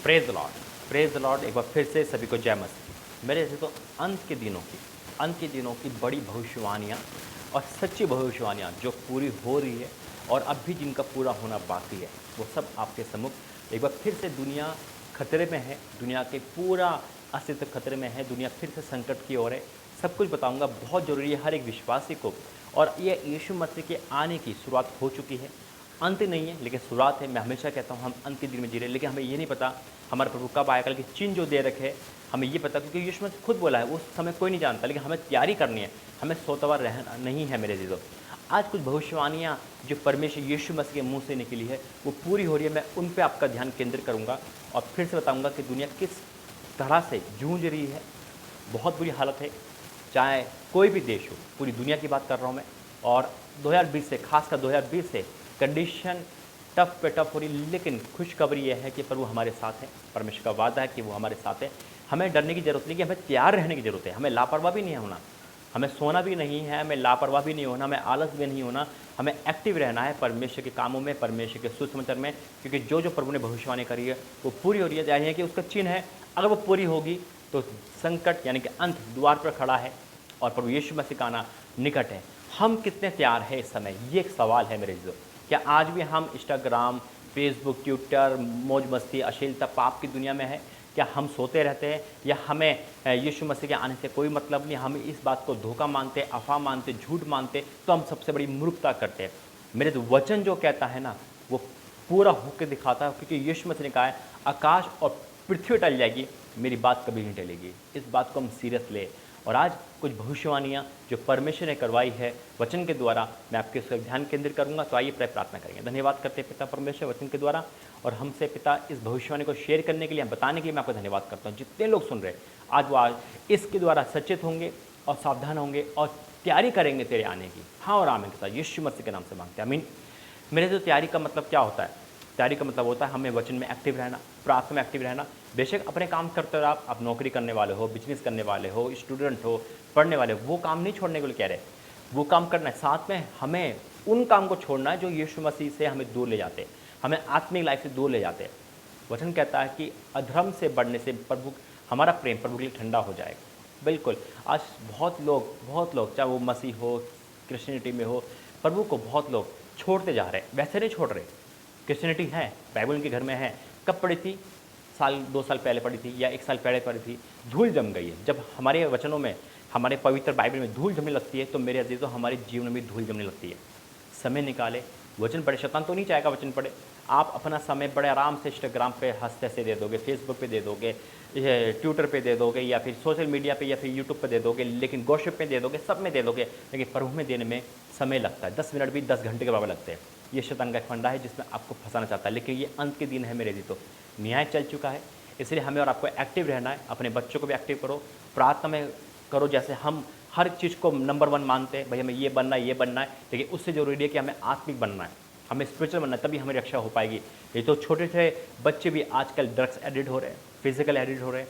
Praise the Lord, praise the Lord. एक बार फिर से सभी को जय मसीह। मेरे ऐसे तो अंत के दिनों की बड़ी भविष्यवाणियाँ और सच्ची भविष्यवाणियाँ जो पूरी हो रही है और अब भी जिनका पूरा होना बाकी है, वो सब आपके सम्मुख। एक बार फिर से दुनिया खतरे में है, दुनिया के पूरा अस्तित्व खतरे में है, दुनिया फिर से संकट की ओर है। सब कुछ बताऊंगा, बहुत ज़रूरी है हर एक विश्वासी को। और ये यीशु मसीह के आने की शुरुआत हो चुकी है, अंत नहीं है लेकिन शुरुआत है। मैं हमेशा कहता हूँ हम अंत के दिन में जी रहे हैं, लेकिन हमें ये नहीं पता हमारा प्रभु कब आएगा। लेकिन चिन्ह जो दे रखे हमें ये पता, क्योंकि यीशु मसीह खुद बोला है उस समय कोई नहीं जानता, लेकिन हमें तैयारी करनी है, हमें सोतवर रहना नहीं है। मेरे जीजो, आज कुछ भविष्यवाणियाँ जो परमेश्वर यीशु मसीह के मुंह से निकली है वो पूरी हो रही है। मैं उन पे आपका ध्यान केंद्रित करूँगा और फिर से बताऊँगा कि दुनिया किस तरह से जूझ रही है। बहुत बुरी हालत है, चाहे कोई भी देश हो, पूरी दुनिया की बात कर रहा हूँ मैं। और 2020 से, खासकर 2020 से कंडीशन टफ पे टफ हो रही, लेकिन खुशखबरी यह है कि प्रभु हमारे साथ है। परमेश्वर का वादा है कि वो हमारे साथ है। हमें डरने की जरूरत नहीं, कि हमें तैयार रहने की जरूरत है। हमें लापरवाह भी नहीं होना, हमें सोना भी नहीं है, हमें लापरवाह भी नहीं होना, हमें आलस भी नहीं होना। हमें एक्टिव रहना है परमेश्वर के कामों में, परमेश्वर के सुसमाचार में, क्योंकि जो जो प्रभु ने भविष्यवाणी करी है वो पूरी हो रही है। यानी कि उसका चिन्ह है, अगर वो पूरी होगी तो संकट यानी कि अंत द्वार पर खड़ा है और प्रभु यीशु मसीह का आना निकट है। हम कितने तैयार हैं इस समय, ये एक सवाल है मेरे जो। क्या आज भी हम इंस्टाग्राम, फेसबुक, ट्विटर, मौज मस्ती, अश्लीलता, पाप की दुनिया में है? क्या हम सोते रहते हैं, या हमें यीशु मसीह के आने से कोई मतलब नहीं? हम इस बात को धोखा मानते, अफवाह मानते, झूठ मानते, तो हम सबसे बड़ी मूर्खता करते हैं। मेरे तो वचन जो कहता है ना वो पूरा होकर दिखाता है, क्योंकि यीशु मसीह ने कहा है आकाश और पृथ्वी टल जाएगी, मेरी बात कभी नहीं टलेगी। इस बात को हम सीरियस ले। और आज कुछ भविष्यवाणियाँ जो परमेश्वर ने करवाई है वचन के द्वारा, मैं आपके उस पर ध्यान केंद्रित करूंगा। तो आइए प्रार्थना करेंगे। धन्यवाद करते हैं पिता परमेश्वर वचन के द्वारा, और हमसे पिता इस भविष्यवाणी को शेयर करने के लिए, बताने के लिए मैं आपको धन्यवाद करता हूँ। जितने लोग सुन रहे हैं आज, वो आज इसके द्वारा सचेत होंगे और सावधान होंगे और तैयारी करेंगे तेरे आने की। हाँ और आमीन के साथ यीशु मसीह के नाम से मांगते हैं, आमीन। मेरे तो तैयारी का मतलब क्या होता है? तैयारी का मतलब होता है हमें वचन में एक्टिव रहना, प्रार्थना में एक्टिव रहना। बेशक अपने काम करते रहो, आप नौकरी करने वाले हो, बिजनेस करने वाले हो, स्टूडेंट हो, पढ़ने वाले हो, वो काम नहीं छोड़ने के लिए कह रहे, वो काम करना है। साथ में हमें उन काम को छोड़ना है जो यीशु मसीह से हमें दूर ले जाते हैं, हमें आत्मिक लाइफ से दूर ले जाते हैं। वचन कहता है कि अधर्म से बढ़ने से प्रभु, हमारा प्रेम प्रभु के लिए ठंडा हो जाएगा। बिल्कुल, आज बहुत लोग चाहे वो मसीह हो, क्रिश्चियनिटी में हो, प्रभु को बहुत लोग छोड़ते जा रहे हैं। वैसे नहीं छोड़ रहे, क्रिश्चियनिटी है, बाइबल उनके घर में है। कब पढ़ी थी? साल 2 साल पहले पढ़ी थी या 1 साल पहले पढ़ी थी, धूल जम गई है। जब हमारे वचनों में, हमारे पवित्र बाइबल में धूल जमने लगती है, तो मेरे अजीजों हमारे जीवन में धूल जमने लगती है। समय निकाले, वचन पढ़े। शैतान तो नहीं चाहेगा वचन पढ़े। आप अपना समय बड़े आराम से इंस्टाग्राम पे हंसते हंसते दे दोगे, फेसबुक पे दे दोगे, ट्विटर पे दे दोगे, या फिर सोशल मीडिया पे या फिर यूट्यूब पे दे दोगे, लेकिन गॉसिप में दे दोगे, सब में दे दोगे, लेकिन प्रभु में देने में समय लगता है। 10 मिनट भी 10 घंटे के बराबर लगते हैं। ये शैतान का एक फंडा है जिसमें आपको फंसाना चाहता है। लेकिन ये अंत के दिन है मेरे जीतो, न्याय चल चुका है, इसलिए हमें और आपको एक्टिव रहना है। अपने बच्चों को भी एक्टिव करो, प्रार्थना में करो। जैसे हम हर चीज़ को नंबर 1 मानते हैं, भाई हमें ये बनना है, ये बनना है, लेकिन उससे जरूरी है कि हमें आत्मिक बनना है, हमें स्पिरिचुअल बनना है, तभी हमें रक्षा हो पाएगी। ये तो छोटे छोटे बच्चे भी आजकल ड्रग्स एडिक्ट हो रहे हैं, फिजिकल एडिक्ट हो रहे हैं।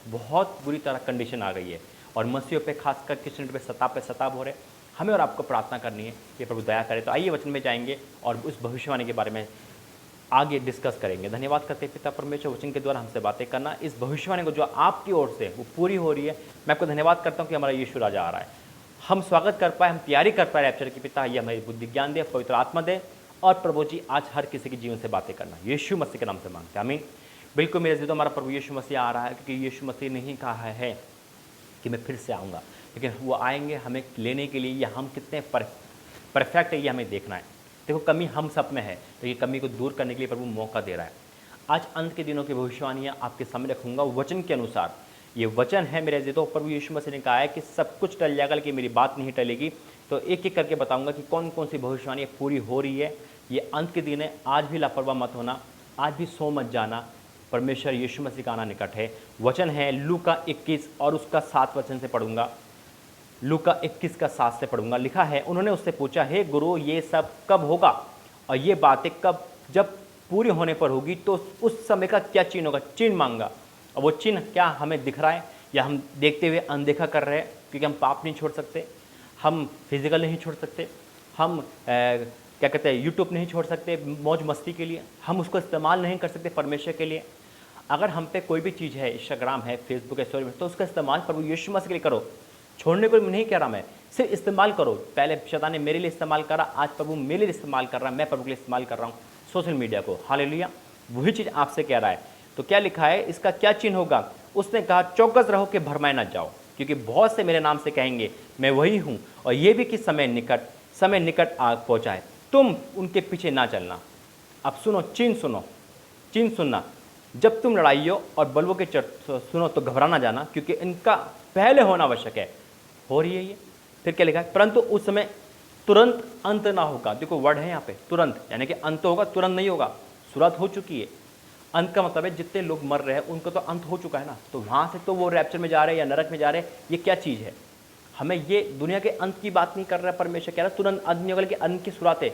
बहुत बुरी तरह कंडीशन आ गई है, और मसीहों पे खासकर किचन पे सताब हो रहे हैं। हमें और आपको प्रार्थना करनी है कि प्रभु दया करे। तो आइए वचन में जाएंगे और उस भविष्यवाणी के बारे में आगे डिस्कस करेंगे। धन्यवाद करते हैं पिता परमेश्वर वचन के द्वारा हमसे बातें करना। इस भविष्यवाणी को जो आपकी ओर से वो पूरी हो रही है, मैं आपको धन्यवाद करता हूँ कि हमारा यीशु राजा आ रहा है। हम स्वागत कर पाए, हम तैयारी कर पाए रैप्चर की। पिता ये हमारी बुद्धि ज्ञान दे, पवित्र आत्मा दे, और प्रभु जी आज हर किसी के जीवन से बातें करना, यीशु मसीह के नाम से मांगते हैं, आमीन। बिल्कुल मेरे जीवन, हमारा प्रभु यीशु मसीह आ रहा है, क्योंकि यीशु मसीह ने ही कहा है कि मैं फिर से आऊँगा, लेकिन वो आएंगे हमें लेने के लिए, या हम कितने परफेक्ट है ये हमें देखना है। देखो कमी हम सब में है, तो ये कमी को दूर करने के लिए प्रभु मौका दे रहा है। आज अंत के दिनों की भविष्यवाणियाँ आपके सामने रखूँगा वचन के अनुसार। ये वचन है मेरे जीतो, प्रभु यीशु मसीह ने कहा है कि सब कुछ टल जाएगा लेकिन मेरी बात नहीं टलेगी। तो एक एक करके बताऊँगा कि कौन कौन सी भविष्यवाणियाँ पूरी हो रही है। ये अंत के दिन है, आज भी लापरवाह मत होना, आज भी सो मत जाना। परमेश्वर यीशु मसीह का आना निकट है। वचन है लूका 21 और उसका 7 वचन से पढ़ूंगा। लूका 21 का 7 से पढ़ूंगा। लिखा है, उन्होंने उससे पूछा, हे गुरु ये सब कब होगा और ये बातें कब जब पूरी होने पर होगी, तो उस समय का क्या चिन्ह होगा? चिन्ह मांगा। और वो चिन्ह क्या हमें दिख रहा है, या हम देखते हुए अनदेखा कर रहे हैं? क्योंकि हम पाप नहीं छोड़ सकते, हम फिजिकल नहीं छोड़ सकते, हम क्या कहते हैं यूट्यूब नहीं छोड़ सकते मौज मस्ती के लिए, हम उसको इस्तेमाल नहीं कर सकते परमेश्वर के लिए। अगर हम पे कोई भी चीज़ है, इंस्टाग्राम है, फेसबुक है, स्टोरी में, तो उसका इस्तेमाल प्रभु यीशु मसीह के लिए करो। छोड़ने को नहीं कह रहा मैं, सिर्फ इस्तेमाल करो। पहले शैतान ने मेरे लिए इस्तेमाल करा, आज प्रभु मेरे लिए इस्तेमाल कर रहा है, मैं प्रभु के लिए इस्तेमाल कर रहा हूँ सोशल मीडिया को। हालेलुया। वही चीज़ आपसे कह रहा है। तो क्या लिखा है, इसका क्या चिन्ह होगा? उसने कहा चौकस रहो कि भरमाए न जाओ, क्योंकि बहुत से मेरे नाम से कहेंगे मैं वही हूँ, और ये भी कि समय निकट आ पहुँचा है, तुम उनके पीछे ना चलना। अब सुनो, चिन्ह सुनना। जब तुम लड़ाइयों और बलवों के सुनो तो घबराना जाना, क्योंकि इनका पहले होना आवश्यक है। हो रही है ये। फिर क्या लिखा है, परंतु उस समय तुरंत अंत ना होगा। देखो वर्ड है यहाँ पे तुरंत, यानी कि अंत होगा, तुरंत नहीं होगा। शुरुआत हो चुकी है। अंत का मतलब है जितने लोग मर रहे हैं उनको तो अंत हो चुका है ना, तो वहाँ से तो वो रैप्चर में जा रहे हैं या नरक में जा रहे हैं, ये क्या चीज़ है? हमें ये दुनिया के अंत की बात नहीं कर रहा है। परमेश्वर कह रहा है तुरंत अंत नहीं होगा, लेकिन अंत की शुरुआत है।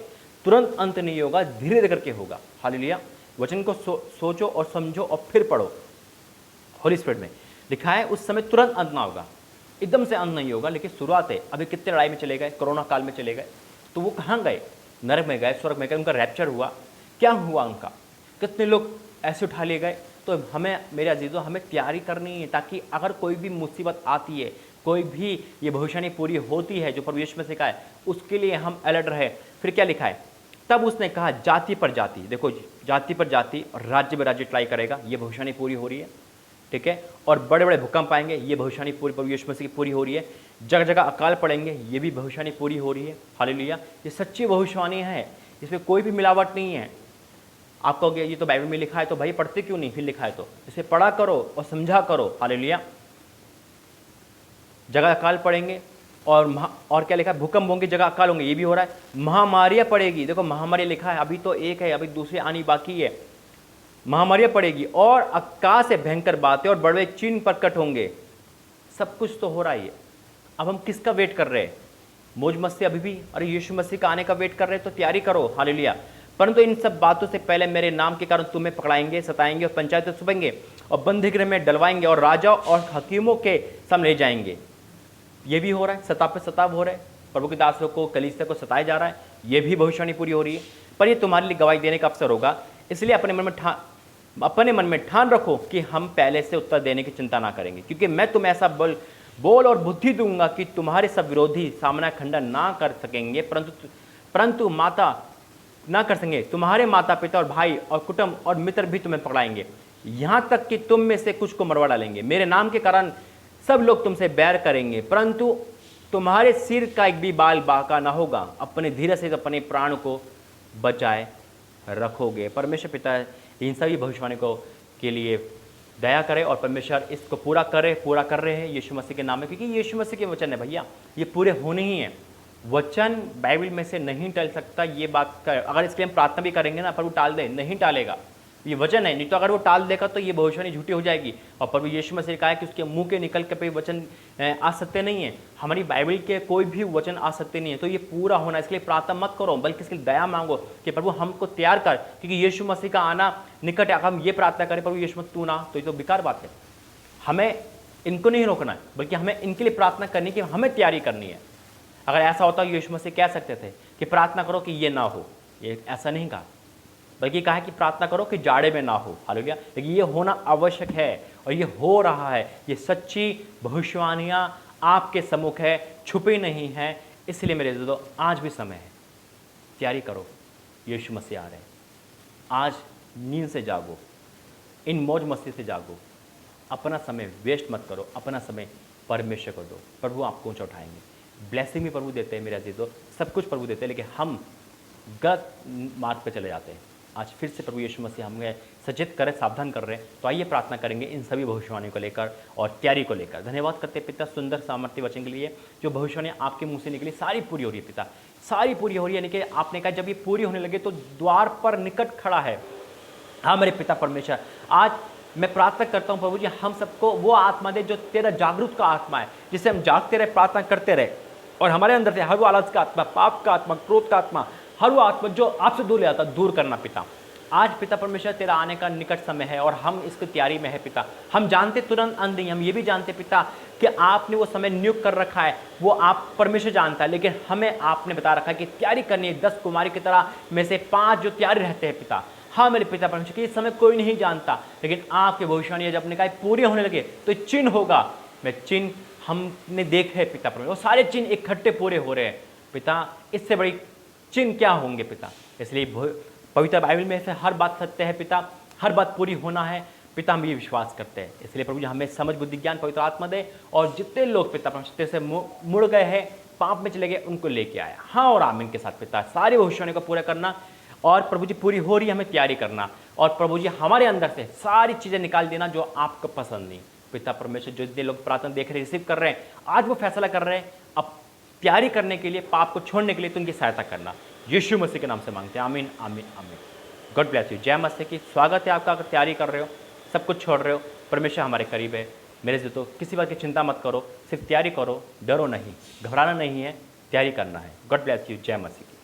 तुरंत अंत नहीं होगा, धीरे धीरे करके होगा। हालेलुया। वचन को सोचो और समझो और फिर पढ़ो होली स्पिरिट में। लिखा है उस समय तुरंत अंत ना होगा, एकदम से अंत नहीं होगा, लेकिन शुरुआत है। अभी कितने लड़ाई में चले गए, कोरोना काल में चले गए, तो वो कहाँ गए? नरक में गए, स्वर्ग में गए, उनका रैप्चर हुआ। क्या हुआ उनका? कितने लोग ऐसे उठा लिए गए? तो हमें, मेरे अजीजों, हमें तैयारी करनी है, ताकि अगर कोई भी मुसीबत आती है, कोई भी ये भविष्यवाणी पूरी होती है जो प्रभु यीशु मसीह का है, उसके लिए हम अलर्ट रहे। फिर क्या लिखा है, तब उसने कहा जाति पर जाति, देखो जाति पर जाति और राज्य पर राज्य ट्राई करेगा, ये भविष्यवाणी पूरी हो रही है। ठीक है। और बड़े बड़े भूकंप आएंगे, ये भविष्यवाणी पूरी प्रभु यीशु मसीह की पूरी हो रही है। जगह जगह अकाल पड़ेंगे, ये भी भविष्यवाणी पूरी हो रही है। हालेलुया। ये सच्ची भविष्यवाणी है, इसमें कोई भी मिलावट नहीं है। आप कहोगे ये तो बाइबल में लिखा है, तो भाई पढ़ते क्यों नहीं? फिर लिखा है तो इसे पढ़ा करो और समझा करो। हालेलुया। जगह अकाल पड़ेंगे और क्या लिखा है, भूकंप होंगे, जगह अकाल होंगे, ये भी हो रहा है। महामारियां पड़ेगी, देखो महामारी लिखा है, अभी तो एक है, अभी दूसरी आनी बाकी है। महामारियां पड़ेगी और आकाश से भयंकर बातें और बड़े चिन्ह प्रकट होंगे। सब कुछ तो हो रहा है। अब हम किसका वेट कर रहे हैं? मौज मस्ती अभी भी, अरे यीशु मसीह का आने का वेट कर रहे हैं, तो तैयारी करो। हालेलुया। परंतु इन सब बातों से पहले मेरे नाम के कारण तुम्हें पकड़ाएंगे, सताएंगे और पंचायतें सुनेंगे और बंदी गृह में डलवाएंगे और राजा और हकीमों के सामने ले जाएंगे। ये भी हो रहा है, सताव पे सताव हो रहा है, प्रभु के दासों को, कलीसिया को सताया जा रहा है। ये भी भविष्यवाणी पूरी हो रही है। पर ये तुम्हारे लिए गवाही देने का अवसर होगा, इसलिए अपने मन में ठान रखो कि हम पहले से उत्तर देने की चिंता ना करेंगे, क्योंकि मैं तुम्हें ऐसा बोल और बुद्धि दूंगा कि तुम्हारे सब विरोधी सामना खंडन ना कर सकेंगे, परंतु ना कर सकेंगे। तुम्हारे माता पिता और भाई और कुटुंब और मित्र भी तुम्हें पकड़ाएंगे, यहाँ तक कि तुम में से कुछ को मरवा डालेंगे। मेरे नाम के कारण सब लोग तुमसे बैर करेंगे, परंतु तुम्हारे सिर का एक भी बाल बांका ना होगा। अपने धीरे से अपने प्राण को बचाए रखोगे। परमेश्वर पिता इन सभी भविष्यवाणी को के लिए दया करे और परमेश्वर इसको पूरा कर रहे हैं यीशु मसीह के नाम में, क्योंकि यीशु मसीह के वचन है भैया, ये पूरे होने ही हैं। वचन बाइबल में से नहीं टल सकता, ये बात का अगर इसके लिए हम प्रार्थना भी करेंगे ना, पर वो टाल दे, नहीं टालेगा। ये वचन है, नहीं तो अगर वो टाल देगा तो ये भविष्यवाणी झूठी हो जाएगी। और प्रभु यीशु मसीह ने कहा है कि उसके मुंह के निकल के वचन आ सकते नहीं है। हमारी बाइबल के कोई भी वचन आ सकते नहीं है, तो ये पूरा होना, इसके लिए प्रार्थना मत करो, बल्कि इसके लिए दया मांगो कि प्रभु हमको तैयार कर, क्योंकि यीशु मसीह का आना निकट है। हम ये प्रार्थना करें प्रभु यीशु मसीह तू ना, तो ये तो बेकार बात है। हमें इनको नहीं रोकना है, बल्कि हमें इनके लिए प्रार्थना करनी कि हमें तैयारी करनी है। अगर ऐसा होता यीशु मसीह कह सकते थे कि प्रार्थना करो कि ये ना हो, ये ऐसा नहीं कहा, बल्कि कहा कि प्रार्थना करो कि जाड़े में ना हो। हालेलुया। लेकिन ये होना आवश्यक है और ये हो रहा है। ये सच्ची भविष्यवाणियाँ आपके सम्मुख है, छुपी नहीं है। इसलिए मेरे दोस्तों आज भी समय है, तैयारी करो, यीशु मसीह आ रहे हैं। आज नींद से जागो, इन मौज मस्ती से जागो, अपना समय वेस्ट मत करो, अपना समय परमेश्वर को दो। प्रभु आपको ऊँचा उठाएंगे। ब्लेसिंग भी प्रभु देते हैं मेरे अजीजों, सब कुछ प्रभु देते हैं, लेकिन हम गलत मार्ग पर चले जाते हैं। आज फिर से प्रभु यीशु मसीह हमें सचेत करे, सावधान कर रहे हैं। तो आइए प्रार्थना करेंगे इन सभी भविष्यवाणियों को लेकर और तैयारी को लेकर। धन्यवाद करते पिता सुंदर सामर्थ्य वचन के लिए, जो भविष्यवाणी आपके मुंह से निकली सारी पूरी हो रही है पिता, सारी पूरी हो रही है। यानी कि आपने कहा जब ये पूरी होने लगे तो द्वार पर निकट खड़ा है। हाँ मेरे पिता परमेश्वर, आज मैं प्रार्थना करता हूँ प्रभु जी, हम सबको वो आत्मा दे जो तेरा जागरूक का आत्मा है, जिससे हम जागते रहे, प्रार्थना करते रहे, और हमारे अंदर से हर वो आलस का आत्मा, पाप का आत्मा, क्रोध का आत्मा, हर वो आत्मा जो आपसे दूर ले आता, दूर करना पिता। आज पिता परमेश्वर तेरा आने का निकट समय है और हम इसकी तैयारी में है पिता। हम जानते तुरंत अंत नहीं, हम ये भी जानते पिता कि आपने वो समय नियुक्त कर रखा है, वो आप परमेश्वर जानता है, लेकिन हमें आपने बता रखा है कि तैयारी करनी है। 10 कुमारी की तरह में से 5 जो तैयारी रहते हैं पिता, हाँ मेरे पिता परमेश्वर कि इस समय कोई नहीं जानता, लेकिन आपके भविष्यवाणी जब अपने कहा पूरे होने लगे तो चिन्ह होगा। मैं चिन्ह हमने देखे पिता परमेश्वर, वो सारे चिन्ह इकट्ठे पूरे हो रहे हैं पिता, इससे बड़ी चिन्ह क्या होंगे पिता। इसलिए पवित्र बाइबल में से हर बात सत्य है पिता, हर बात पूरी होना है पिता, हम ये विश्वास करते हैं। इसलिए प्रभु जी हमें समझ बुद्धि ज्ञान पवित्र आत्मा दे, और जितने लोग पिता परमेश्वर से मुड़ गए हैं, पाप में चले गए, उनको लेके आया। हाँ और आमीन के साथ पिता सारी भविष्यवाणी को पूरा करना, और प्रभु जी पूरी हो रही है हमें तैयारी करना, और प्रभु जी हमारे अंदर से सारी चीज़ें निकाल देना जो आपको पसंद नहीं। पिता परमेश्वर जो जितने लोग प्रार्थना देख रहे रिसीव कर रहे हैं, आज वो फैसला कर रहे हैं अब तैयारी करने के लिए, पाप को छोड़ने के लिए, तो उनकी सहायता करना यीशु मसीह के नाम से मांगते हैं, आमीन आमीन आमीन। God bless you. जय मसीह की। स्वागत है आपका। अगर तैयारी कर रहे हो, सब कुछ छोड़ रहे हो, परमेश्वर हमारे करीब है। मेरे से तो किसी बात की चिंता मत करो, सिर्फ तैयारी करो, डरो नहीं, घबराना नहीं है, तैयारी करना है। God bless you. जय मसीह की।